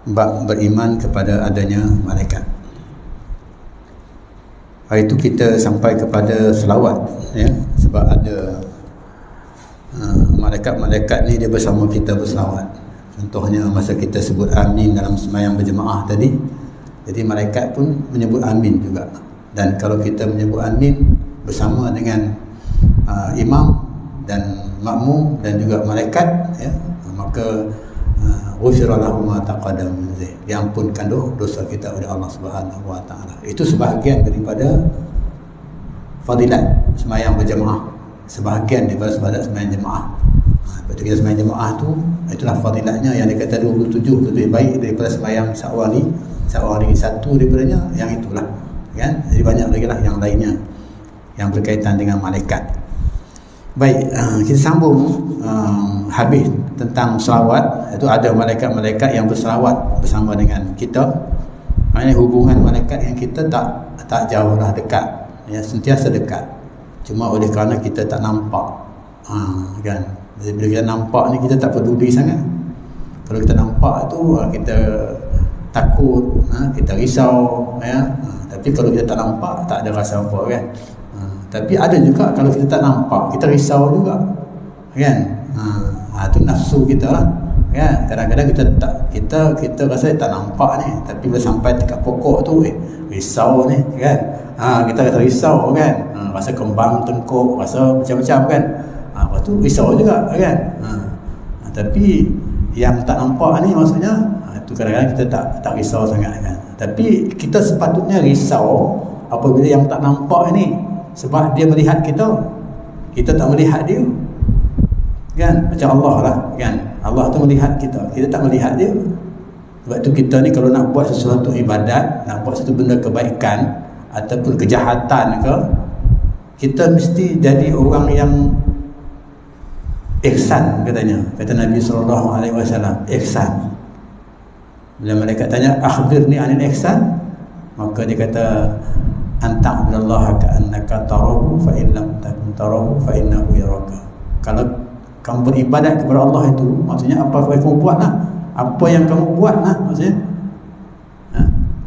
bab beriman kepada adanya malaikat. Hari itu kita sampai kepada selawat, ya, sebab ada malaikat-malaikat ni dia bersama kita berselawat. Contohnya masa kita sebut amin dalam sembahyang berjemaah tadi, jadi malaikat pun menyebut amin juga. Dan kalau kita menyebut amin bersama dengan imam dan makmum dan juga malaikat, ya, maka ghufira lahu ma taqaddama min dhanbi, diampunkan dosa kita oleh Allah Subhanahu wa taala. Itu sebahagian daripada fadilat sembahyang berjemaah, sebahagian daripada sembahyang jemaah. Lepas kita sembahyang jemaah tu, itulah fadilatnya yang dikata 27 tu lebih baik daripada sembahyang seorang hari satu daripadanya yang itulah, kan? Jadi banyak lagi lah yang lainnya yang berkaitan dengan malaikat. Baik, kita sambung habis tentang selawat. Itu ada malaikat-malaikat yang berselawat bersama dengan kita. Maknanya hubungan malaikat yang kita tak jauh lah, dekat, ya, sentiasa dekat. Cuma oleh kerana kita tak nampak, kan? Jadi bila kita nampak ni, kita tak peduli sangat. Kalau kita nampak tu, kita takut, kita risau, ya. Tapi kalau kita tak nampak, tak ada rasa apa, kan? Tapi ada juga kalau kita tak nampak, kita risau juga, kan? Itu nafsu kita lah, kan? Kadang-kadang kita rasa tak nampak ni, tapi bila sampai dekat pokok tu, risau ni, kan? Kita rasa risau, kan? Rasa kembang tengkuk, rasa macam-macam, kan? Lepas tu risau juga, kan? Tapi yang tak nampak ni maksudnya, itu kadang-kadang kita tak risau sangat, kan? Tapi kita sepatutnya risau apabila yang tak nampak ni, sebab dia melihat kita tak melihat dia, kan? Macam Allah lah, kan? Allah tu melihat kita tak melihat dia. Sebab tu kita ni kalau nak buat sesuatu ibadat, nak buat sesuatu benda kebaikan ataupun kejahatan ke, kita mesti jadi orang yang ihsan, katanya, kata Nabi SAW, ihsan. Bila malaikat tanya akhbirni anil ihsan, maka dia kata anta'budallaha ka'annaka tarahu fa in lam takun tarahu fa innahu yaraka. Kalau kamu beribadat kepada Allah itu, maksudnya apa yang kamu buat lah, apa yang kamu buat lah, maksudnya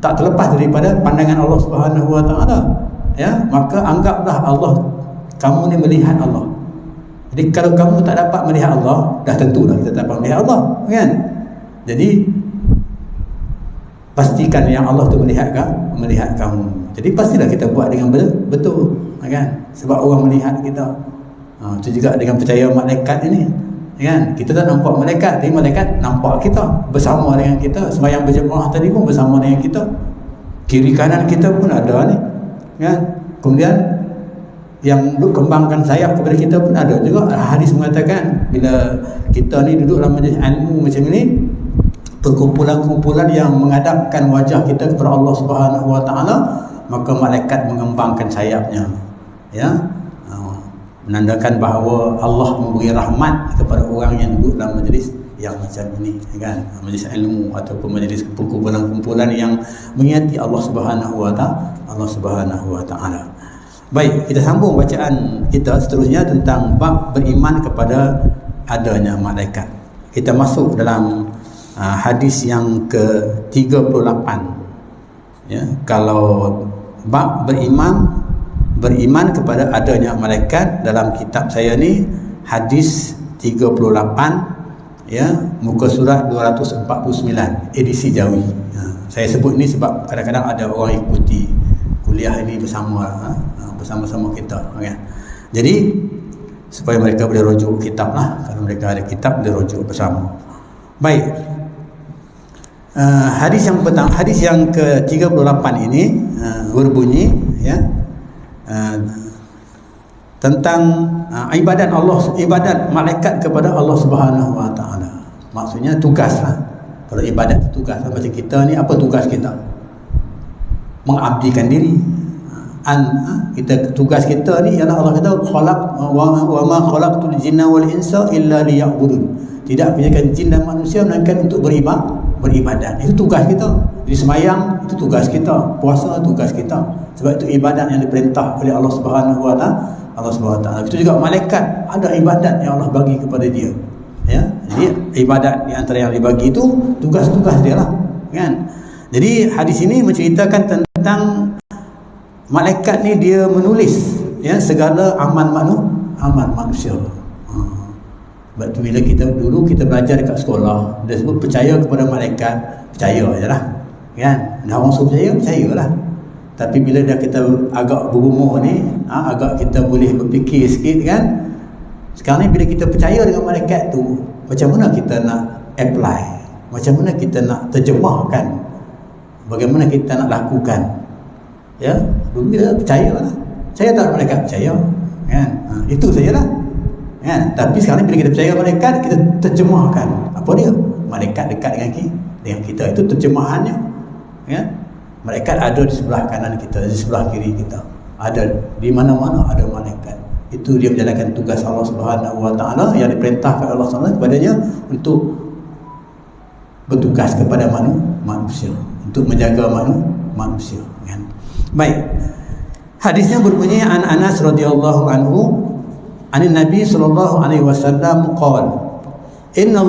tak terlepas daripada pandangan Allah Subhanahu wa taala, ya, maka anggaplah Allah, kamu ni melihat Allah. Jadi kalau kamu tak dapat melihat Allah, dah tentulah kita tak dapat melihat Allah, kan? Jadi pastikan yang Allah tu melihat kamu. Jadi pastilah kita buat dengan betul, kan? Sebab orang melihat kita. Itu juga dengan percaya malaikat ini, kan? Kita tak nampak malaikat, tapi malaikat nampak kita, bersama dengan kita. Sembahyang berjemaah tadi pun bersama dengan kita. Kiri kanan kita pun ada ni, kan? Kemudian yang duduk kembangkan sayap kepada kita pun ada juga. Hadis mengatakan bila kita ni duduk dalam majlis ilmu macam ni, perkumpulan-kumpulan yang menghadapkan wajah kita kepada Allah Subhanahu wa taala, maka malaikat mengembangkan sayapnya, ya, menandakan bahawa Allah memberi rahmat kepada orang yang duduk dalam majlis yang macam ini, kan? Majlis ilmu ataupun majlis kumpulan-kumpulan yang mengingati Allah Subhanahu wa taala. Baik, kita sambung bacaan kita seterusnya tentang bab beriman kepada adanya malaikat. Kita masuk dalam hadis yang ke-38, ya. Kalau bab beriman kepada adanya malaikat, dalam kitab saya ni hadis 38, ya, muka surat 249, edisi Jawi. Saya sebut ni sebab kadang-kadang ada orang ikuti kuliah ini bersama-sama kita, kan? Jadi supaya mereka boleh rujuk kitab lah, kalau mereka ada kitab boleh rujuk bersama. Baik, hadis yang petang, hadis yang ke-38 ini berbunyi, ya, tentang ibadat malaikat kepada Allah Subhanahu wa taala. Maksudnya tugaslah. Kalau ibadat itu tugas, macam kita ni, apa tugas kita? Mengabdikan diri. Tugas kita ni ialah Allah kata wa ma khalaqtul jinna wal insa illa liya'budun. Tidak punyakkan jin dan manusia melainkan untuk beribadat. Itu tugas kita. Jadi sembahyang itu tugas kita, puasa tugas kita. Sebab itu ibadat yang diperintah oleh Allah Subhanahu wa taala. Itu juga malaikat ada ibadat yang Allah bagi kepada dia. ya. Jadi ibadat di antara yang dibagi itu tugas-tugas dia lah, kan. Jadi hadis ini menceritakan tentang malaikat ni dia menulis ya segala amal manusia. Sebab tu bila dulu kita belajar dekat sekolah, dia sebut percaya kepada malaikat, percaya ajalah, kan. Dah orang suruh percayalah. Tapi bila dah kita agak berumur ni, agak kita boleh berfikir sikit, kan. Sekarang ni bila kita percaya dengan malaikat tu, macam mana kita nak apply, macam mana kita nak terjemahkan, bagaimana kita nak lakukan, ya. Dulu kita percayalah, percaya tak malaikat, percaya, kan. Itu sajalah, kan. Tapi sekarang bila kita percaya malaikat, kita terjemahkan apa dia, malaikat dekat dengan kita, itu terjemahannya, kan. Malaikat ada di sebelah kanan kita, di sebelah kiri kita, ada di mana-mana ada malaikat. Itu dia menjalankan tugas Allah Subhanahu Wa Taala yang diperintahkan Allah Subhanahu kepadanya untuk bertugas kepada manusia, untuk menjaga manusia, kan. Baik. Hadisnya berbunyi an Anas radhiyallahu anhu an Nabi sallallahu alaihi wasallam qala inna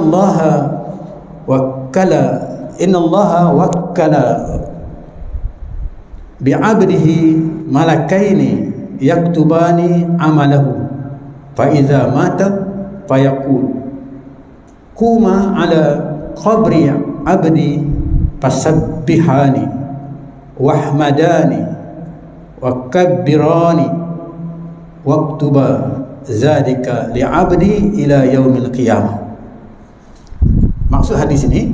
Allah wakkala bi'abdihi malakaini yaktubani amalahu fa idza mata fayaqul quma ala qabri abdi fasabbihani wahmadani wa kabbirani waktuba zalika li'abdi ila yaumil qiyamah. Maksud hadis ini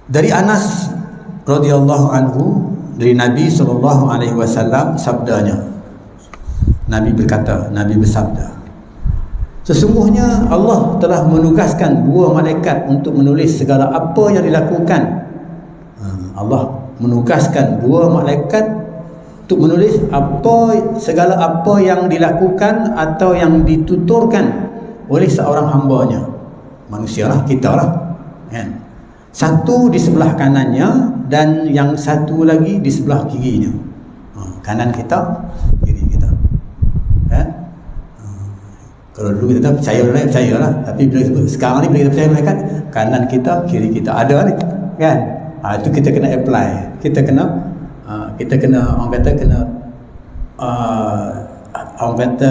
dari Anas radhiyallahu anhu, dari Nabi SAW, sabdanya, Nabi berkata, Nabi bersabda, sesungguhnya Allah telah menugaskan dua malaikat untuk menulis segala apa yang dilakukan. Allah menugaskan dua malaikat untuk menulis segala apa yang dilakukan atau yang dituturkan oleh seorang hambanya, manusialah, kita lah, kan. Satu di sebelah kanannya dan yang satu lagi di sebelah kirinya. Kanan kita, kiri kita, kan. Kalau dulu kita percayalah, tapi sekarang ni bila kita percaya malaikat, kanan kita, kiri kita ada ni, kan. Itu kita kena apply, kita kena orang kata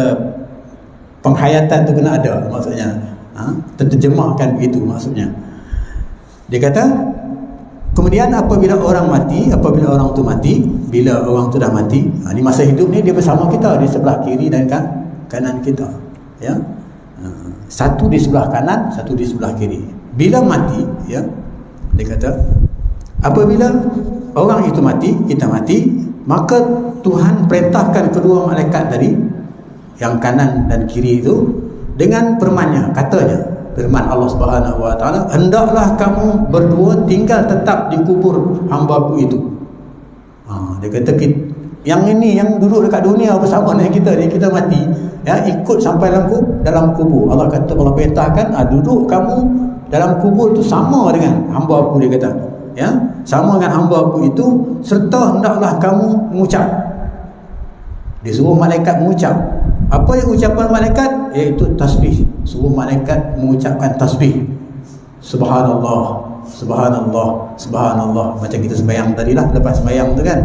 penghayatan tu kena ada, maksudnya terjemahkan begitu maksudnya. Dia kata, kemudian apabila orang tu mati, bila orang tu dah mati, ni masa hidup ni dia bersama kita di sebelah kiri dan kanan kita, ya. Satu di sebelah kanan, satu di sebelah kiri. Bila mati, ya, dia kata, apabila orang itu mati, kita mati, maka Tuhan perintahkan kedua malaikat tadi, yang kanan dan kiri itu, dengan firman-Nya, katanya, firman Allah Subhanahu Wa Taala, hendaklah kamu berdua tinggal tetap di kubur hamba-Ku itu. Dia kata, yang ini yang duduk dekat dunia bersama dengan kita ni, kita mati, ya, ikut sampai dalam kubur. Allah kata, Allah perintahkan, duduk kamu dalam kubur tu sama dengan hamba-Ku, dia kata, ya, sama dengan hamba-Ku itu, serta hendaklah kamu mengucap. Dia suruh malaikat mengucap. Apa yang ucapan malaikat? Iaitu tasbih. Suruh malaikat mengucapkan tasbih. Subhanallah, subhanallah, subhanallah. Macam kita sembahyang tadilah, lepas sembahyang tu, kan.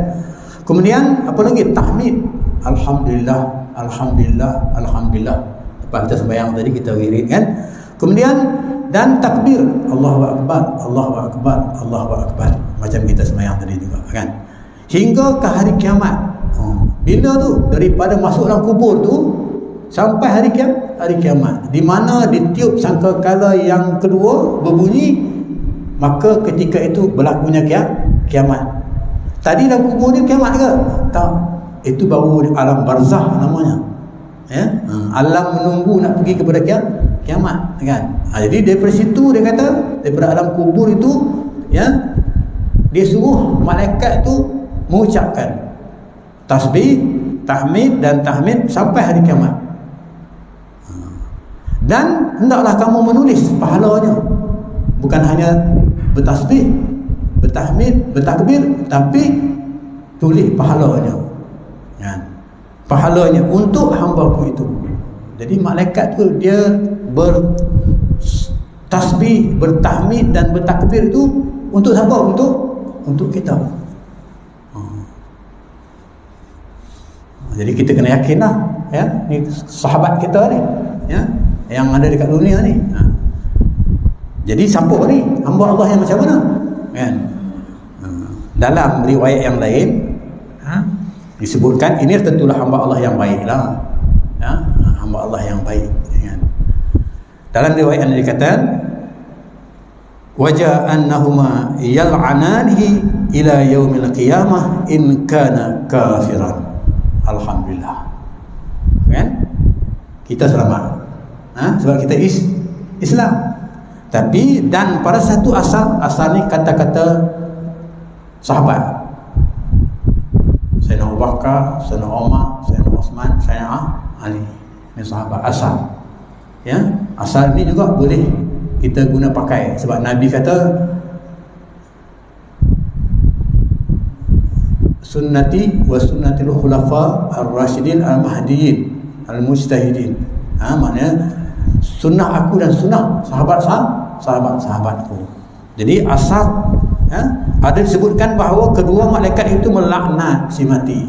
Kemudian apa lagi? Tahmid. Alhamdulillah, alhamdulillah, alhamdulillah. Lepas kita sembahyang tadi, kita wirid, kan. Kemudian dan takbir, Allahu Akbar, Allahu Akbar, Allahu Akbar, macam kita sembahyang tadi juga, kan. Hingga ke hari kiamat. Bila tu? Daripada masuk dalam kubur tu sampai hari kiamat, di mana ditiup sangkakala yang kedua berbunyi, maka ketika itu berlakunya kiamat. Tadi dalam kubur ni kiamat ke? Tak. Itu baru alam barzah namanya, ya. Alam menunggu nak pergi kepada kiamat, kan. Jadi daripada situ dia kata, daripada alam kubur itu, ya, dia suruh malaikat tu mengucapkan tasbih, tahmid dan tahmid sampai hari kiamat. Dan hendaklah kamu menulis pahalanya. Bukan hanya bertasbih, bertahmid, bertakbir, tapi tulis pahalanya, kan. Pahalanya untuk hamba-Ku itu. Jadi malaikat tu dia bertasbih, bertahmid dan bertakbir itu untuk siapa? Untuk kita. Jadi kita kena yakinlah, ya, ni sahabat kita ni, ya, yang ada dekat dunia ni. Jadi siapa ni? Hamba Allah yang macam mana? Kan? Dalam riwayat yang lain disebutkan ini tentulah hamba Allah yang baiklah, ya, hamba Allah yang baik, kan? Dalam riwayat yang dikatakan wajah annahuma yal'ananihi ila yaumil qiyamah in kana kafiran. Alhamdulillah, kan? Kita selamat, sebab kita Islam. Tapi dan pada satu asal ni kata-kata sahabat, Sayyidina Abu Bakar, Sayyidina Umar, Sayyidina Uthman, Sayyidina Ali, ini sahabat asal, ya. Asal ni juga boleh kita guna pakai, sebab Nabi kata sunnati wa sunnatil khulafa ar-rasyidin al-mahdiyyin al-mujtahidin. Maknanya sunnah aku dan sunnah sahabat-sahabatku. Jadi asal, ya, ada disebutkan bahawa kedua malaikat itu melaknat si mati.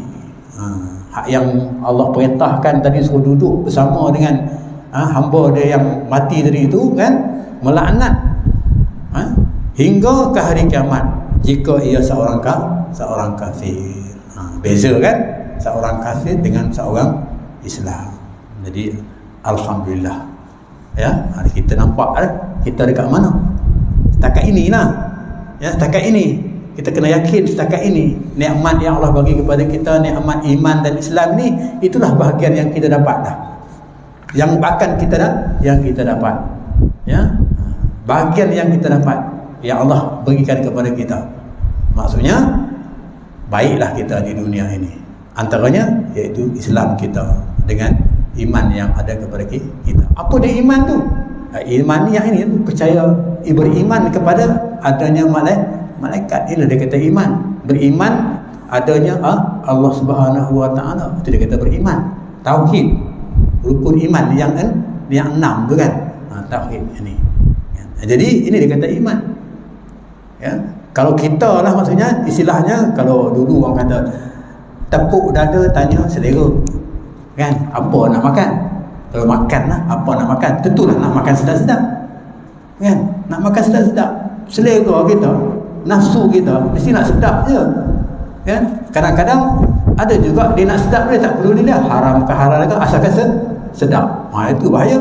Hak yang Allah perintahkan tadi suruh duduk bersama dengan hamba dia yang mati tadi itu, kan, melaknat hingga ke hari kiamat jika ia seorang kafir. Beza kan seorang kafir dengan seorang Islam. Jadi alhamdulillah, ya, kita nampak kita dekat mana setakat inilah, ya, setakat ini kita kena yakin, setakat ini nikmat yang Allah bagi kepada kita, nikmat iman dan Islam ni, itulah bahagian yang kita dapat dah, yang akan kita dapat, ya, bahagian yang kita dapat yang Allah berikan kepada kita. Maksudnya baiklah kita di dunia ini, antaranya iaitu Islam kita dengan iman yang ada kepada kita. Apa dia iman tu? Iman ni yang ini percaya, beriman kepada adanya malaikat. Inilah dia kata iman. Beriman adanya Allah Subhanahu wa taala. Itu dia kata beriman. Tauhid, rukun iman yang 6 tu kan. Tauhid ini. Jadi ini dia kata iman. Ya. Kalau kita lah, maksudnya istilahnya, kalau dulu orang kata tepuk dada tanya selera, kan, apa nak makan. Kalau makan lah, apa nak makan, tentulah nak makan sedap-sedap, kan, nak makan sedap-sedap. Selera kita, nafsu kita mesti nak sedap je, kan. Kadang-kadang ada juga dia nak sedap, dia tak perlu dilihat haram ke halal ke, asalkan sedap. Itu bahaya,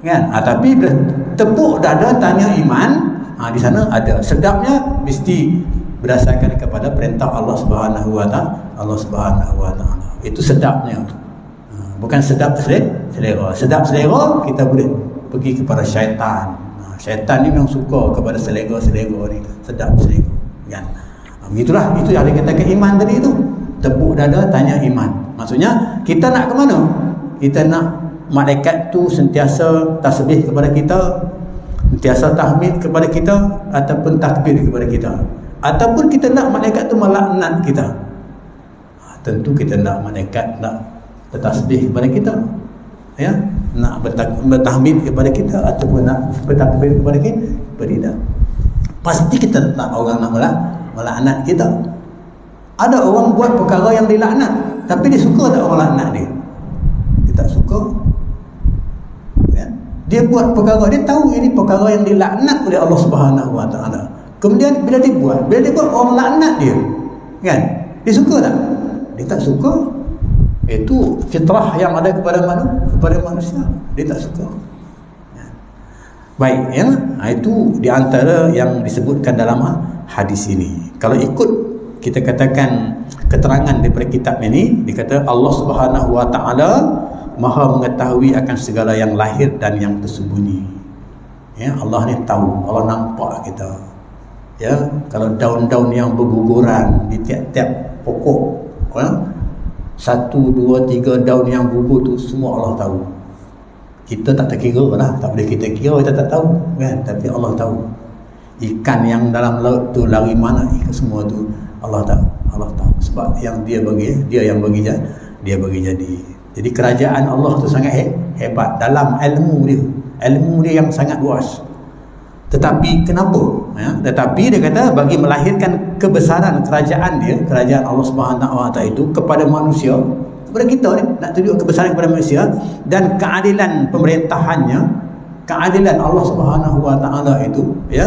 kan. Tapi bila tepuk dada tanya iman, di sana ada sedapnya, mesti berdasarkan kepada perintah Allah Subhanahu wa taala. Itu sedapnya. Bukan sedap selera. Sedap selera kita boleh pergi kepada syaitan. Syaitan ni memang suka kepada selera-selera ni, sedap selera, kan. Begitulah, itu yang dikatakan iman tadi tu. Tepuk dada tanya iman. Maksudnya kita nak ke mana? Kita nak malaikat tu sentiasa tasbih kepada kita, sentiasa tahmid kepada kita, ataupun takbir kepada kita, ataupun kita nak malaikat tu melaknat kita. Tentu kita nak malaikat nak bertasbih kepada kita, ya, nak bertahmid kepada kita, ataupun nak bertakbir kepada kita. Pasti kita tak orang nak melaknat kita. Ada orang buat perkara yang dilaknat, tapi dia suka tak orang laknat dia? Dia tak suka, ya? Dia buat perkara, dia tahu ini perkara yang dilaknat oleh Allah Subhanahu wa taala. Kemudian bila dia buat orang laknat dia, kan? Dia suka tak? Dia tak suka. Itu fitrah yang ada kepada manusia. Dia tak suka. Baik, ya. Itu di antara yang disebutkan dalam hadis ini. Kalau ikut kita katakan keterangan daripada kitab ini, dikata Allah Subhanahu wa taala Maha mengetahui akan segala yang lahir dan yang tersembunyi. Ya, Allah ni tahu, Allah nampak kita. Ya, kalau daun-daun yang berguguran di tiap-tiap pokok, ya, 1, 2, 3 daun yang gugur tu semua Allah tahu. Kita tak terkira lah, tak boleh kita kira, kita tak tahu, kan? Tapi Allah tahu. Ikan yang dalam laut tu lari mana, semua tu Allah tahu. Allah tahu. Sebab yang dia yang bagi jadi. Jadi kerajaan Allah tu sangat hebat dalam ilmu dia. ilmu dia yang sangat luas. Tetapi kenapa? Tetapi dia kata bagi melahirkan kebesaran kerajaan dia, kerajaan Allah Subhanahu Wa Taala itu kepada manusia, kepada kita ni, nak tunjuk kebesaran kepada manusia dan keadilan pemerintahannya, keadilan Allah Subhanahu Wa Taala itu, ya.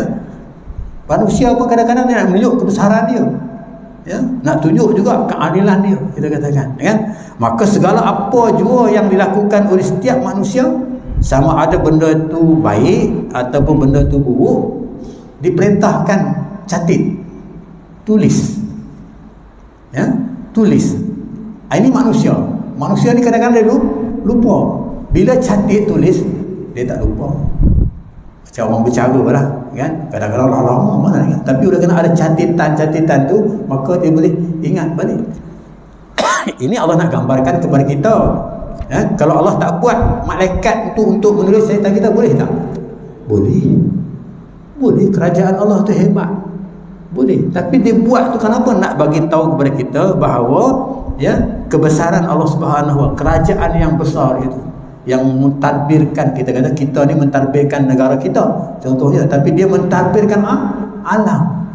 Manusia pun kadang-kadang dia nak menunjuk kebesaran dia, ya, nak tunjuk juga keadilan dia, kita katakan, kan? Maka segala apa jua yang dilakukan oleh setiap manusia, sama ada benda tu baik ataupun benda tu buruk, diperintahkan catat, tulis, ya, tulis. Ini manusia ni kadang-kadang dia lupa. Bila catat tulis, dia tak lupa. Macam orang bercara lah, kan? Kadang-kadang lama mana ingat. Tapi udah kena ada catatan tu, maka dia boleh ingat balik. Ini Allah nak gambarkan kepada kita, ya? Kalau Allah tak buat malaikat tu untuk menulis cerita kita, boleh tak? Boleh. Kerajaan Allah tu hebat, boleh. Tapi dia buat tu kenapa? Nak bagi tahu kepada kita bahawa, ya, kebesaran Allah Subhanahu Wa Taala, kerajaan yang besar itu, yang mentadbirkan, kita ni mentadbirkan negara kita contohnya, tapi dia mentadbirkan alam,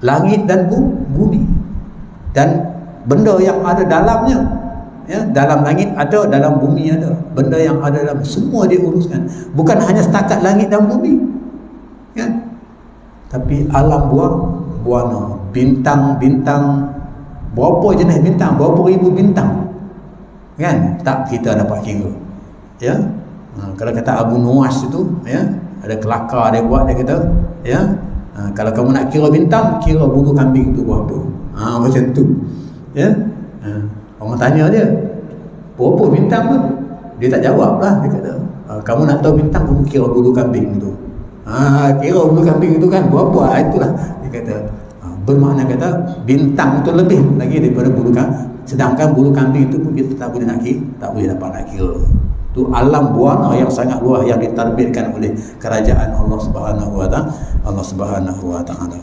langit dan bumi, dan benda yang ada dalamnya, ya, dalam langit ada, dalam bumi ada, benda yang ada dalam, semua dia uruskan. Bukan hanya setakat langit dan bumi, ya, tapi alam buana, bintang, berapa jenis bintang, berapa ribu bintang, kan? Tak kita dapat kira, ya. Kalau kata Abu Nuwas itu, ya, ada kelakar dia buat, dia kata, ya, kalau kamu nak kira bintang, kira bulu kambing itu berapa, macam tu, ya. Orang tanya dia, berapa bintang tu? Dia tak jawab lah. Dia kata, kamu nak tahu bintang, kamu kira bulu kambing tu. Kira bulu kambing itu kan berapa? Itulah dia kata, bermakna kata bintang itu lebih lagi daripada bulu kambing. Sedangkan bulu kambing itu pun kita tak boleh nak kira, tak boleh dapat nak kira. Itu alam buana yang sangat luas yang ditarbitkan oleh kerajaan Allah Subhanahu Wa Taala, Allah Subhanahu Wa Taala.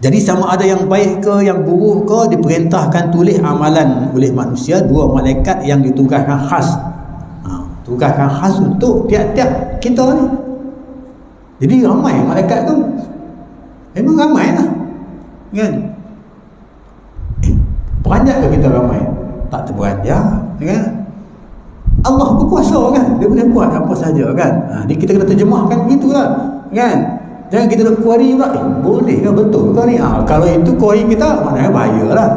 Jadi sama ada yang baik ke yang buruk ke, diperintahkan tulis amalan oleh manusia, dua malaikat yang ditugaskan khas. Tugaskan khas untuk tiap-tiap kita ni. Jadi ramai malaikat tu. Memang ramai lah, kan? Beranjak ke kita ramai? Tak terberanjak, kan? Allah berkuasa, kan? Dia boleh buat apa saja, kan? Ni kita kena terjemahkan begitulah, kan? Jangan kita nak kuari pula, boleh ke betul ke ni? Kalau itu kuari kita, maknanya bahaya lah,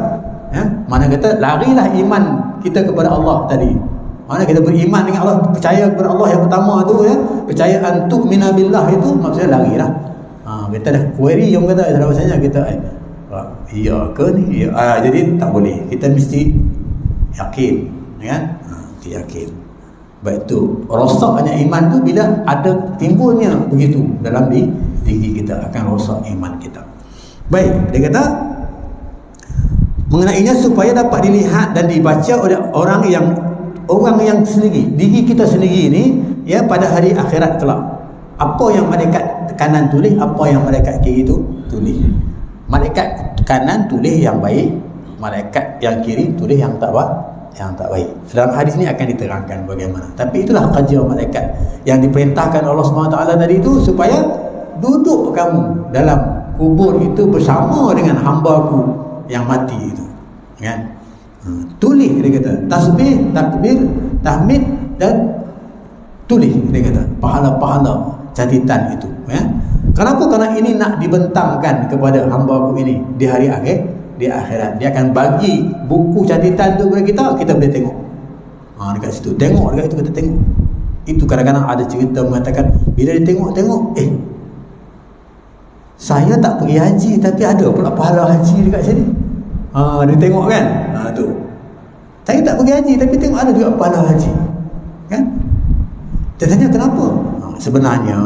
ya? Mana kata larilah iman kita kepada Allah tadi. Mana kita beriman dengan Allah, percaya kepada Allah yang pertama tu, ya, percaya antuk minabillah itu maksudnya larilah. Kita dah query yang kata dalam bahasanya kita iya ke ni, jadi tak boleh, kita mesti yakin, kan? Yakin. Baik tu rosaknya iman tu bila ada timbulnya begitu dalam diri kita, akan rosak iman kita. Baik, dia kata mengenainya supaya dapat dilihat dan dibaca oleh orang yang sendiri, diri kita sendiri ni, ya, pada hari akhirat kelak. Apa yang malaikat kanan tulis, apa yang malaikat kiri tu tulis. Malaikat kanan tulis yang baik, malaikat yang kiri tulis yang tak baik. Dalam hadis ni akan diterangkan bagaimana. Tapi itulah kerja malaikat yang diperintahkan Allah SWT tadi itu, supaya duduk kamu dalam kubur itu bersama dengan hamba-Ku yang mati itu, kan? Tulis, dia kata, tasbih, takbir, tahmid dan tulis, dia kata, pahala-pahala catatan itu, ya? Kenapa? Kerana ini nak dibentangkan kepada hamba-Ku ini di hari akhir, di akhirat. Dia akan bagi buku catatan tu kepada kita boleh tengok. Dekat situ, tengok dekat itu, kita tengok. Itu kadang-kadang ada cerita mengatakan, bila dia tengok, saya tak pergi haji tapi ada pula pahala haji dekat sini. Dia tengok, kan? Tu. Saya tak pergi haji tapi tengok ada juga pahala haji, kan? Dia tanya kenapa? Sebenarnya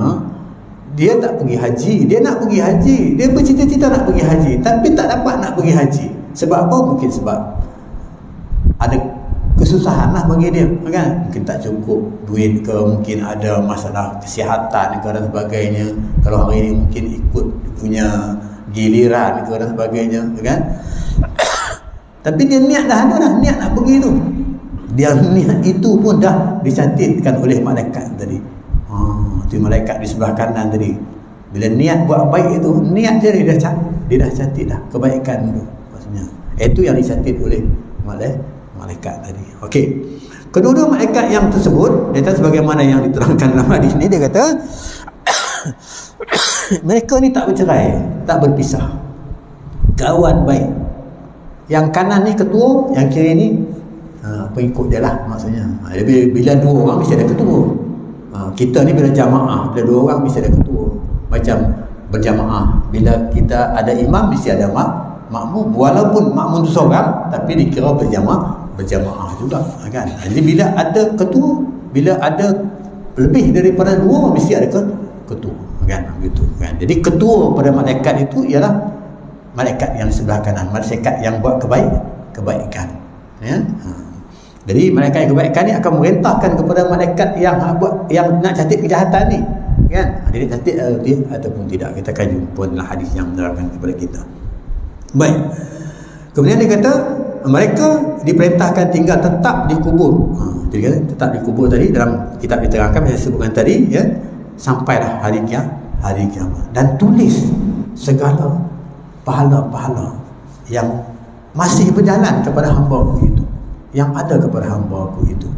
dia tak pergi haji, dia nak pergi haji, dia bercita-cita nak pergi haji tapi tak dapat nak pergi haji. Sebab apa? Mungkin sebab ada kesusahan lah bagi dia, kan? Mungkin tak cukup duit ke, mungkin ada masalah kesihatan ke dan sebagainya. Kalau hari ini mungkin ikut punya giliran ke dan sebagainya, kan? Tapi dia niat dah ada dah, niat nak pergi tu. Dia niat itu pun dah dicantikkan oleh malaikat tadi. Itu malaikat di sebelah kanan tadi. Bila niat buat baik itu, niat je dia dah catat dah kebaikan tu maksudnya. Itu yang dicatat oleh malaikat tadi. Okey. Kedua-dua malaikat yang tersebut, dia kata sebagaimana yang diterangkan dalam hadis ni, dia kata mereka ni tak bercerai, tak berpisah. Kawan baik. Yang kanan ni ketua, yang kiri ni pengikut dia lah maksudnya. Bila dua orang mesti ada ketua. Kita ni bila jamaah, bila dua orang mesti ada ketua. Macam berjamaah, bila kita ada imam mesti ada makmum, walaupun makmum tu seorang tapi dikira berjamaah juga kan. Jadi bila ada ketua, bila ada lebih daripada dua mesti ada ketua kan, begitu kan. Jadi ketua pada malaikat itu ialah malaikat yang sebelah kanan, malaikat yang buat kebaikan ya. Jadi malaikat yang kebaikan ni akan merintahkan kepada malaikat yang nak catat kejahatan ni kan, dia catat dia ataupun tidak. Kita akan jumpa dalam hadis yang menerangkan kepada kita. Baik, kemudian dia kata mereka diperintahkan tinggal tetap di kubur. Jadi kata tetap di kubur tadi dalam kitab diterangkan, saya sebutkan tadi ya, sampailah hari kiamat, dan tulis segala pahala-pahala yang masih berjalan kepada hamba-Ku itu, yang ada kepada hamba-Ku itu.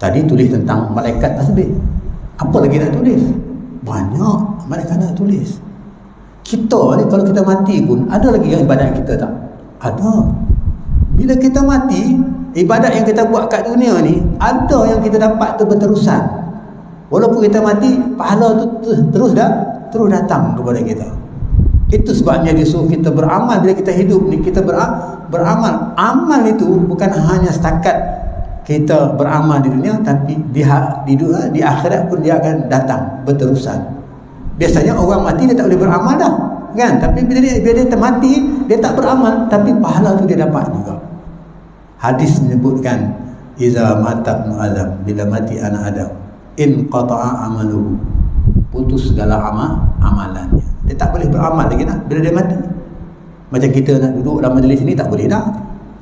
Tadi tulis tentang malaikat tasbih. Apa lagi nak tulis? Banyak malaikat nak tulis. Kita ni kalau kita mati pun ada lagi yang ibadat kita tak? Ada. Bila kita mati, ibadat yang kita buat kat dunia ni ada yang kita dapat tu berterusan. Walaupun kita mati, pahala tu terus datang kepada kita. Itu sebabnya dia suruh kita beramal. Bila kita hidup ni kita beramal. Amal itu bukan hanya setakat kita beramal di dunia, tapi di akhirat pun dia akan datang berterusan. Biasanya orang mati dia tak boleh beramal dah kan, tapi bila dia termati dia tak beramal, tapi pahala tu dia dapat juga. Hadis menyebutkan iza mata ibnu adam, bila mati anak Adam, in qata'a amaluhu, putus segala amalannya. Dia tak boleh beramal lagi dah bila dia mati. Macam kita nak duduk dalam majlis ni tak boleh dah.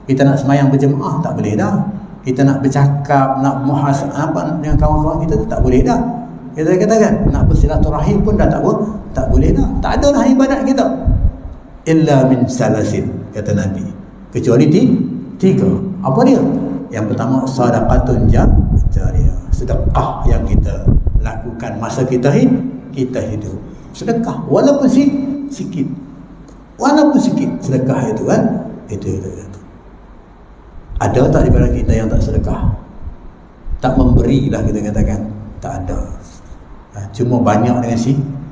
Kita nak semayang berjemaah tak boleh dah. Kita nak bercakap, nak muhasabah dengan kawan-kawan kita tak boleh dah. Kita katakan nak bersilaturahim pun dah tak boleh dah. Tak ada dah ibadat kita. Illa min salasin, kata Nabi. Kecuali tiga. Apa dia? Yang pertama sadaqatun jariyah, sedekah yang kita lakukan masa kita hidup. Sedekah walaupun sikit. Walaupun sikit sedekah itu kan. Itu. Ada tak di antara kita yang tak sedekah? Tak memberilah kita katakan. Tak ada. Cuma banyak dengan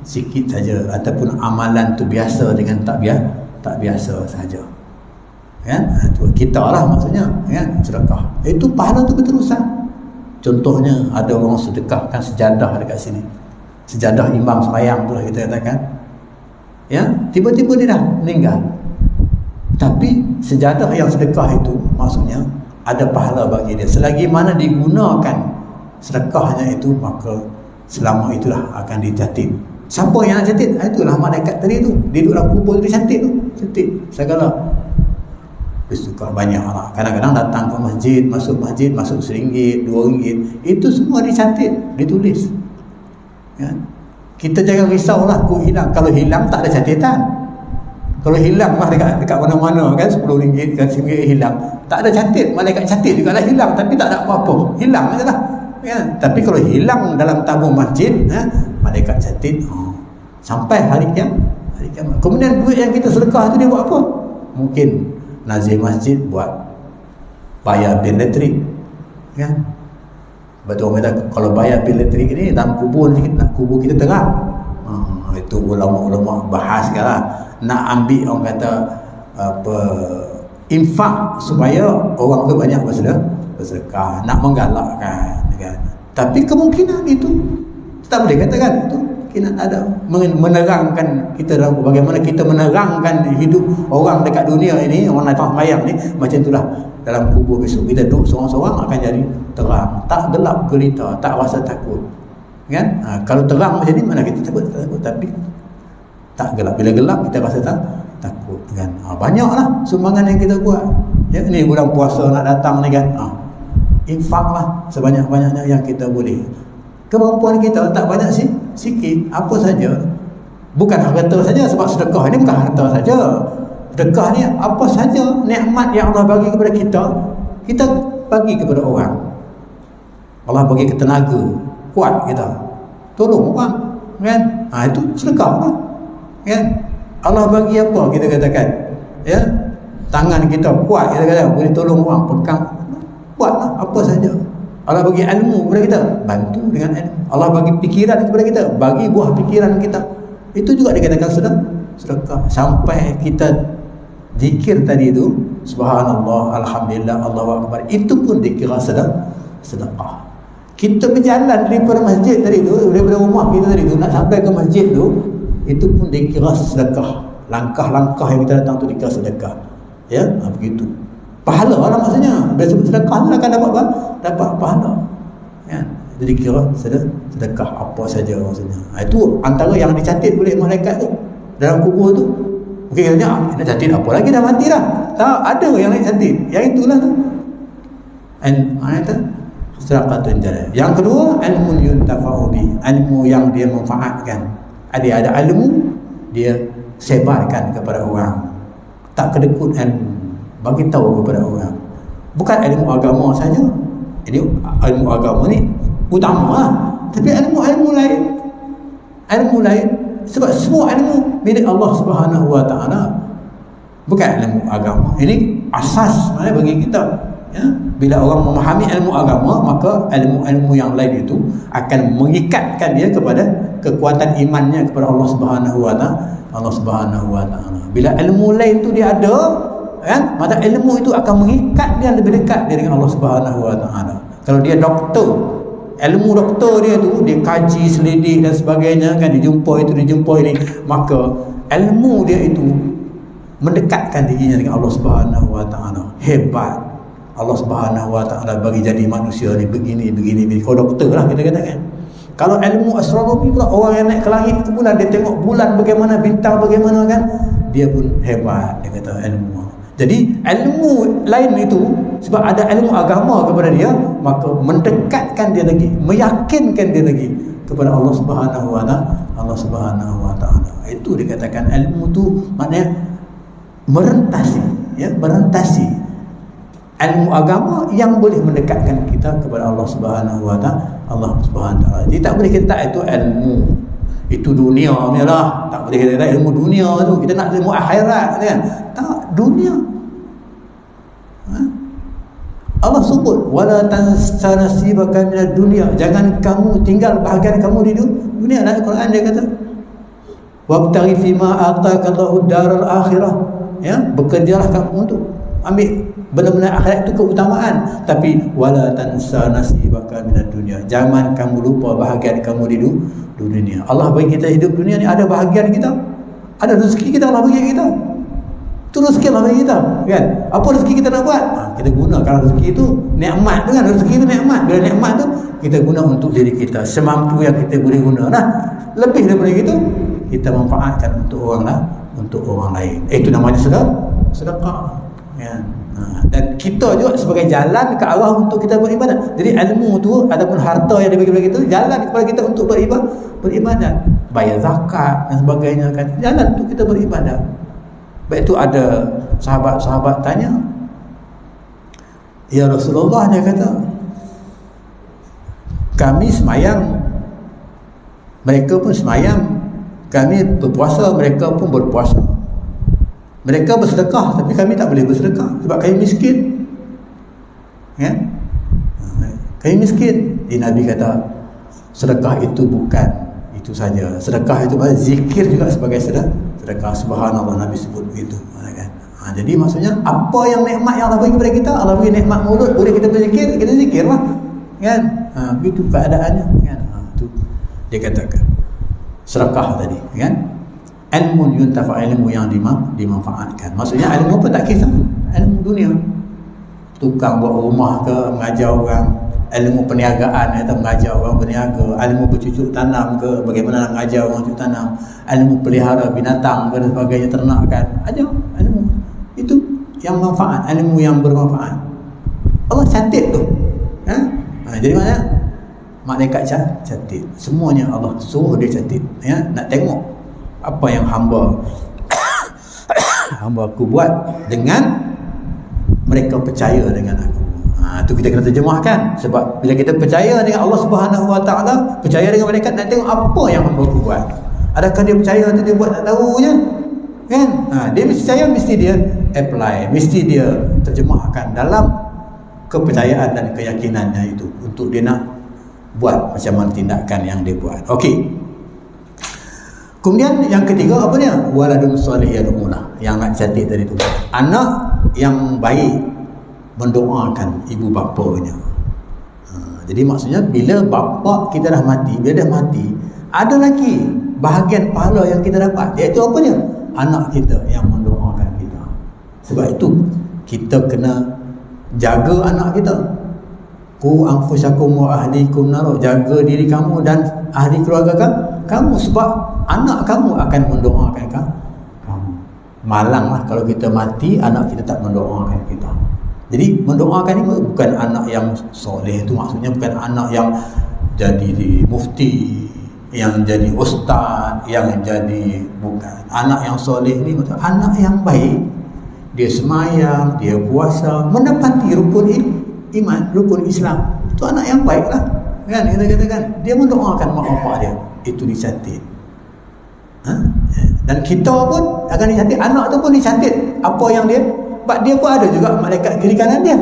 sikit saja, ataupun amalan tu biasa dengan tak biasa saja. Kan? Itu kita lah maksudnya, kan? Sedekah. Itu pahala tu berterusan. Contohnya ada orang sedekahkan sejadah dekat sini. Sejadah imam sembahyang tu lah kita katakan. Ya, tiba-tiba dia dah meninggal. Tapi sejadah yang sedekah itu maksudnya ada pahala bagi dia. Selagi mana digunakan sedekahnya itu, maka selama itulah akan dicatat. Siapa yang nak catat? Itulah malaikat tadi tu. Dia duduk dalam kubur tu, dia catat tu. Catat segala. Bersuka banyak lah. Kadang-kadang datang ke masjid, masuk RM1, RM2, itu semua dicatat, ditulis. Ya? Kita jangan risaulah kau hilang. Kalau hilang tak ada catatan. Kalau hilang lah dekat mana-mana kan, RM10 kan, RM1 hilang, tak ada catat. Malaikat catat juga lah hilang, tapi tak ada apa-apa, hilang je lah kan? Tapi kalau hilang dalam tabung masjid, malaikat catat sampai hari kiamat. Kemudian duit yang kita sedekah tu dia buat apa? Mungkin nazir masjid buat bayar bil elektrik kan? Betul orang kata kalau bayar bil elektrik ni dalam kubur kita terang. Itu ulama-ulama bahas sekarang nak ambil orang kata apa, infak supaya orang tu banyak bersedekah, nak menggalakkan kan. Tapi kemungkinan itu tak boleh katakan itu kemungkinan ada menerangkan kita dalam bagaimana kita menerangkan hidup orang dekat dunia ini, orang datang sembahyang ni, macam itulah dalam kubur besok kita duduk seorang-seorang akan jadi terang, tak gelap gelita, tak rasa takut kan. Kalau terang macam ni mana kita takut, tapi tak gelap. Bila gelap kita rasa takut kan. Banyaklah sumbangan yang kita buat ya, ni bulan puasa nak datang ni kan. Infaklah sebanyak-banyaknya yang kita boleh. Kemampuan kita tak banyak sikit, apa saja. Bukan harta saja, sebab sedekah ni bukan harta saja. Sedekah ni apa saja nikmat yang Allah bagi kepada kita, kita bagi kepada orang. Allah bagi tenaga, kuat kita, tolong orang, kan? Itu sedekah lah, kan? Allah bagi apa kita katakan, ya, tangan kita kuat, kita kata boleh tolong orang, pegang, buatlah apa saja. Allah bagi ilmu kepada kita, bantu dengan ilmu. Allah bagi pikiran kepada kita, bagi buah pikiran kita. Itu juga dikatakan sedekah. Sampai kita zikir tadi itu, subhanallah, alhamdulillah, Allahu akbar, itu pun dikira sedekah. Kita berjalan daripada masjid tadi tu, daripada rumah kita tadi tu nak sampai ke masjid tu, itu pun dikira sedekah. Langkah-langkah yang kita datang tu dikira sedekah. Ya, begitu. Pahala lah maksudnya. Bila sebut sedekah tu akan dapat pahala. Ya, jadi kira sedekah apa saja maksudnya. Itu antara yang dicatat oleh malaikat tu dalam kubur tu. Mungkin katanya, nak catat apa lagi, dah mati dah. Tak, ada yang nak catat. Yang itulah tu. Sedekatun jariyah. Yang kedua, ilmu yuntafa'u bi, ilmu yang dia manfaatkan. Ada ilmu dia sebarkan kepada orang. Tak kedekut ilmu, bagi tahu kepada orang. Bukan ilmu agama saja. Ini ilmu agama ni utama lah. Tapi ilmu lain, sebab semua ilmu milik Allah Subhanahu Wa Taala, bukan ilmu agama. Ini asas mana bagi kita. Ya, bila orang memahami ilmu agama, maka ilmu-ilmu yang lain itu akan mengikatkan dia kepada kekuatan imannya kepada Allah Subhanahu Wa Taala. Bila ilmu lain itu dia ada, kan, maka ilmu itu akan mengikat dia lebih dekat dia dengan Allah Subhanahu Wa Taala. Kalau dia doktor, ilmu doktor dia tu dia kaji, selidik dan sebagainya, kan, dijumpa itu, dijumpa ini, maka ilmu dia itu mendekatkan dirinya dengan Allah Subhanahu Wa Taala. Hebat. Allah Subhanahu Wa Taala bagi jadi manusia ni begini. Kalau doktor lah kita katakan. Kalau ilmu astronomi pula, orang yang naik ke langit ke bulan, dia tengok bulan bagaimana, bintang bagaimana, kan, dia pun hebat, dia kata ilmu. Jadi ilmu lain itu, sebab ada ilmu agama kepada dia, maka mendekatkan dia lagi, meyakinkan dia lagi kepada Allah Subhanahu Wa Taala. Itu dikatakan ilmu tu maknanya merentasi, ya, merentasi. Ilmu agama yang boleh mendekatkan kita kepada Allah Subhanahu Wa Taala. Jadi tak boleh kita itu ilmu itu dunia ni lah. Tak boleh kita ilmu dunia tu. Kita nak ilmu akhirat, kan? Tak, dunia. Allah sebut wala tansa nasibaka minad dunya. Jangan kamu tinggal bahagian kamu di dunia. Dalam Al-Quran dia kata wabtaghi fima ataka Allahu daral akhirah. Ya, bekerjalah kamu untuk ambil benar-benar akhirat itu keutamaan, tapi wala tansa nasibaka minad dunya. Jangan kamu lupa bahagian kamu di dunia. Allah bagi kita hidup dunia ni, ada bahagian kita, ada rezeki kita Allah bagi kita. Itu rezeki Allah bagi kita, kan? Apa rezeki kita nak buat? Kita gunakan rezeki itu, nikmat tu kan, rezeki itu nikmat. Bila nikmat tu kita guna untuk diri kita semampu yang kita boleh guna. Nah, lebih daripada itu kita manfaatkan untuk orang lain. Itu namanya sedekah. Ya. Dan kita juga sebagai jalan ke arah untuk kita beribadat. Jadi ilmu tu ataupun harta yang dibagi kepada kita, jalan kepada kita untuk beribadat, bayar zakat dan sebagainya, kan, jalan untuk kita beribadat. Baik itu ada sahabat-sahabat tanya, ya Rasulullah, dia kata, kami semayang, mereka pun semayang, kami berpuasa, mereka pun berpuasa. Mereka bersedekah, tapi kami tak boleh bersedekah sebab kami miskin, ya? Kami miskin. Nabi kata sedekah itu bukan itu saja. Sedekah itu zikir juga sebagai sedekah. Subhanallah, Nabi sebut begitu, kan? Jadi maksudnya apa yang nikmat yang Allah bagi kepada kita, Allah bagi nikmat mulut, boleh kita berzikir, kita zikirlah, kan? Begitu keadaannya, kan? Itu dia katakan sedekah tadi, kan? Ilmu yuntafa, ilmu yang dimanfaatkan. Maksudnya ilmu apa tak kisah, ilmu dunia, tukang buat rumah ke, mengajar orang, ilmu perniagaan atau mengajar orang berniaga, ilmu bercucuk tanam ke, bagaimana nak mengajar orang bercucuk tanam, ilmu pelihara binatang ke dan sebagainya, ternak, kan, ajar ilmu itu yang manfaat, ilmu yang bermanfaat. Allah cantik tu, ha? Jadi maknanya malaikat catat. Semuanya Allah suruh dia catat, ya, nak tengok apa yang hamba aku buat dengan mereka percaya dengan aku. Itu kita kena terjemahkan. Sebab bila kita percaya dengan Allah Subhanahu Wa Taala, percaya dengan malaikat, nak tengok apa yang hamba aku buat. Adakah dia percaya atau dia buat tak tahu je, kan? Dia mesti percaya, mesti dia apply, mesti dia terjemahkan dalam kepercayaan dan keyakinannya itu untuk dia nak buat macam mana tindakan yang dia buat. Okey. Kemudian yang ketiga apa dia? Waladun salih yad'ulah, yang nak catat tadi tu. Anak yang baik mendoakan ibu bapanya. Jadi maksudnya bila bapa kita dah mati, bila dah mati, ada lagi bahagian pahala yang kita dapat, iaitu apa dia? Anak kita yang mendoakan kita. Sebab itu kita kena jaga anak kita. Ku anfusakum wa ahlikum nar, jaga diri kamu dan ahli keluarga kamu, sebab anak kamu akan mendoakan kamu. Malanglah kalau kita mati anak kita tak mendoakan kita. Jadi mendoakan ini bukan anak yang soleh, itu maksudnya bukan anak yang jadi mufti, yang jadi ustaz, yang jadi, bukan. Anak yang soleh ni maksudnya anak yang baik. Dia semayang, dia puasa, menepati rukun iman, rukun Islam. Itu anak yang baik lah, kan? Kita katakan dia mendoakan mak bapak dia, itu dicatat. Dan kita pun akan dicatat, anak tu pun dicatat apa yang dia, sebab dia pun ada juga malaikat kiri kanan dia,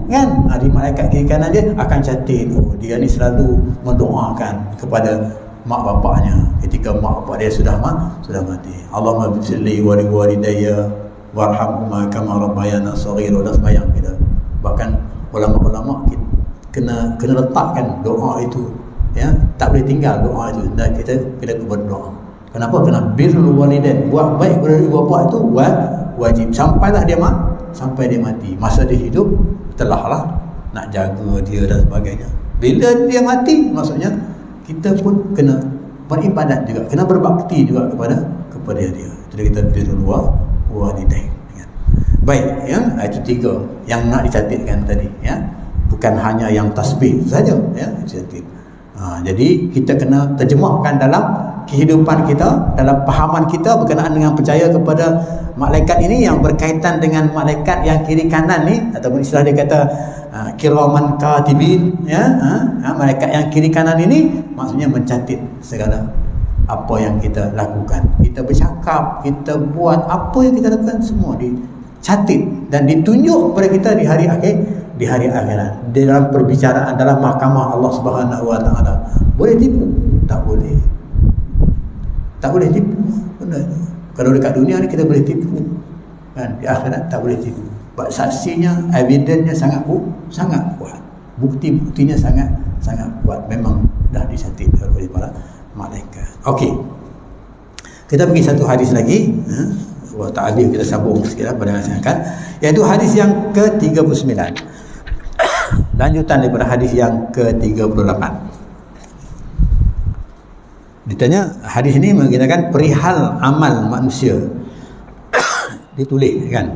kan? Di malaikat kiri kanan dia akan catat, oh dia ni selalu mendoakan kepada mak bapaknya ketika mak bapak dia sudah mati. Allahumma bifirli wa liwalidayya warhamhuma kama rabbayana shaghira, dan sembahyang kita. Bahkan ulama-ulama kena letakkan doa itu, ya, tak boleh tinggal doa itu, dan kita berdoa. Kenapa? Kena birrul walidain, buat baik kepada ibu bapa itu wajib sampai dia mati. Masa dia hidup telahlah nak jaga dia dan sebagainya. Bila dia mati, maksudnya kita pun kena beribadat juga, kena berbakti juga kepada dia. Jadi kita birrul walidain. Baik, ya, itu 3 yang nak dicatatkan tadi, ya. Bukan hanya yang tasbih saja, ya, dicatat. Jadi kita kena terjemahkan dalam kehidupan kita, dalam pahaman kita berkenaan dengan percaya kepada malaikat ini, yang berkaitan dengan malaikat yang kiri kanan ni, ataupun istilah dia kata kiraman katibin, ya. Malaikat yang kiri kanan ini maksudnya mencatat segala apa yang kita lakukan. Kita bercakap, kita buat, apa yang kita lakukan semua dicatat dan ditunjuk kepada kita di hari akhirat, di dalam perbicaraan dalam mahkamah Allah Subhanahu Wa Taala. Boleh tipu? Tak boleh. Tak boleh tipu benda itu. Kalau dekat dunia ni kita boleh tipu, kan? Di akhirat tak boleh tipu. Sebab saksinya, evidennya sangat kuat. Bukti-buktinya sangat kuat. Memang dah dicatat oleh para malaikat. Okey. Kita pergi satu hadis lagi. Ta'alif kita sambung sikitlah pada masa akan, iaitu hadis yang ke-39. Lanjutan daripada hadis yang ke-38. Ditanya, hadis ini mengenai perihal amal manusia. Ditulis, kan?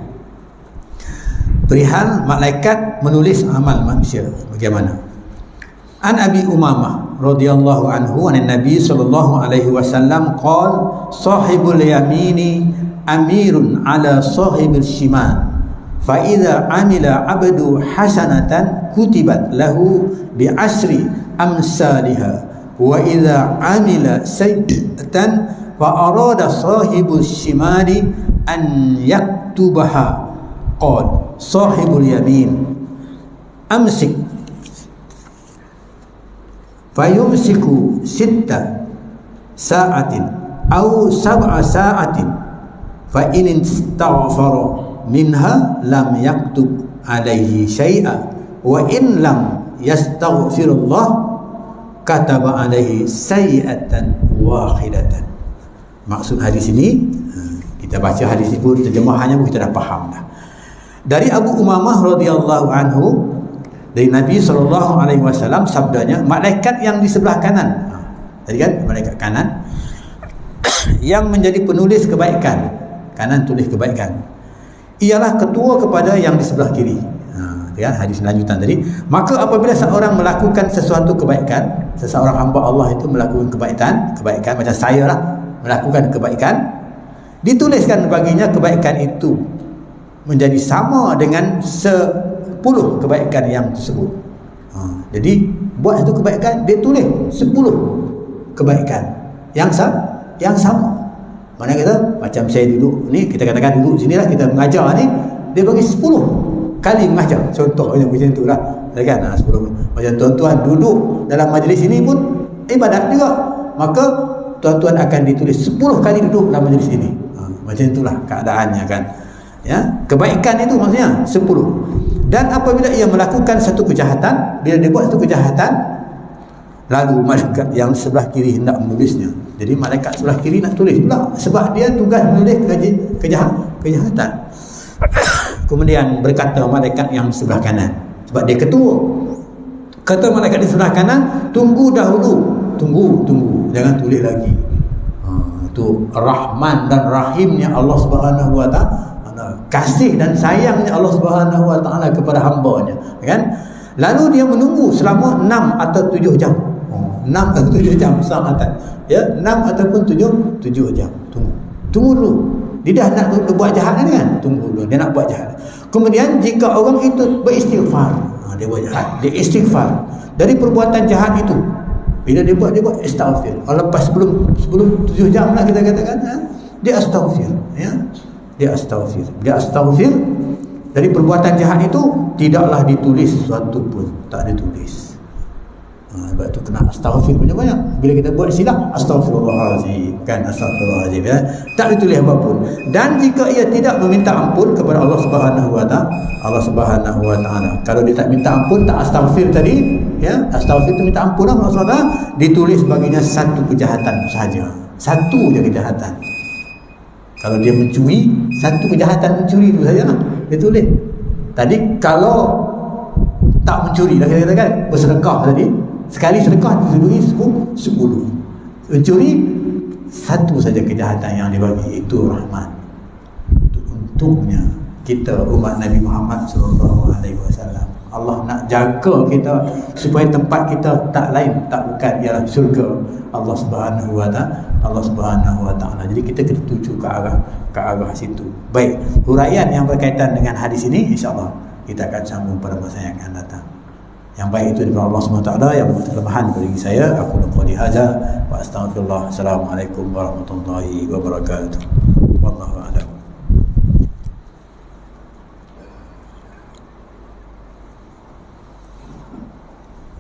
Perihal malaikat menulis amal manusia bagaimana? An Abi Umamah radhiyallahu anhu an Nabi sallallahu alaihi wasallam qala sahibul yamini amirun ala sahibil shimal fa idza amila abdu hasanatan kutibat lahu bi asri amsalha wa idza amila sayyi'atan fa arada sahibul shimali an yaktubaha qala sahibul yamin amsik fayumsiku 6 sa'atin aw 7 sa'atin fa in istaghfara minha lam yaktub alaihi syai'a wa in lam yastaghfirullah kataba alaihi sayyi'atan wahidatan. Maksud hadis ini, kita baca hadis itu, terjemahannya pun kita dah faham dah. Dari Abu Umamah radhiyallahu anhu, dari Nabi SAW sabdanya, malaikat yang di sebelah kanan, tadi kan malaikat kanan yang menjadi penulis kebaikan, kanan tulis kebaikan, ialah ketua kepada yang di sebelah kiri. ya, hadis lanjutan tadi. Maka apabila seorang melakukan sesuatu kebaikan, seseorang hamba Allah itu melakukan kebaikan macam saya lah, melakukan kebaikan, dituliskan baginya kebaikan itu menjadi sama dengan 10 kebaikan yang tersebut. Jadi buat satu kebaikan, dia tulis 10 kebaikan yang sama. Mana kata macam saya duduk ni, kita katakan duduk sini lah, kita mengajar ni, dia bagi 10 kali mengajar. Contohnya macam tu lah, kan? 10. Macam tuan-tuan duduk dalam majlis ini pun ibadat juga, maka tuan-tuan akan ditulis 10 kali duduk dalam majlis ini. Macam itulah keadaannya, kan? Ya, kebaikan itu maksudnya 10. Dan apabila ia melakukan satu kejahatan, bila dia buat satu kejahatan, lalu malaikat yang sebelah kiri hendak menulisnya. Jadi malaikat sebelah kiri nak tulis pula, sebab dia tugas menulis kejahatan. Kemudian berkata malaikat yang sebelah kanan, sebab dia ketua, kata malaikat di sebelah kanan, tunggu dahulu, tunggu, jangan tulis lagi. Itu Rahman dan Rahimnya Allah Subhanahu wa Ta'ala, kasih dan sayangnya Allah Subhanahu wa Ta'ala kepada hamba-Nya, kan? Lalu dia menunggu selama 6 atau 7 jam. 6 atau 7 jam sahabat, ya, 6 ataupun 7 jam. Tunggu dulu. Dia dah nak buat jahat kan? Tunggu dulu, dia nak buat jahat. Kemudian jika orang itu beristighfar, dia buat jahat, dia istighfar dari perbuatan jahat itu. Bila dia buat istighfar. Lepas sebelum 7 jam lah kita katakan, dia astaghfir, ya. Dia astaghfir dari perbuatan jahat itu, tidaklah ditulis sesuatu pun, tak ditulis. Sebab tu kena astaghfir banyak-banyak. Bila kita buat silap, astaghfirullahalazim, kan, astaghfirullahalazim, ya? Tak ditulis apa pun. Dan jika ia tidak meminta ampun kepada Allah Subhanahu wa Ta'ala, kalau dia tak minta ampun, tak astaghfir tadi, ya, astaghfir tu minta ampun lah Allah SWT, ditulis baginya satu kejahatan sahaja, satu je kejahatan. Kalau dia mencuri, satu kejahatan mencuri itu saja lah dia tulis. Tadi kalau tak mencuri dah, kita katakan bersedekah tadi, sekali sedekah diberi 10. Mencuri, satu saja kejahatan yang dibagi, itu rahmat. Untungnya kita umat Nabi Muhammad SAW, Allah nak jaga kita supaya tempat kita tak lain, tak bukan ialah syurga Allah Subhanahu wa Ta'ala. Jadi kita kena tuju ke arah situ. Baik, huraian yang berkaitan dengan hadis ini insya-Allah kita akan sambung pada masa yang akan datang. Yang baik itu daripada Allah SWT, yang berkelemahan bagi saya, aku qouli hadza wa astaghfirullah. Assalamualaikum warahmatullahi wabarakatuh. Wallahu a'lam.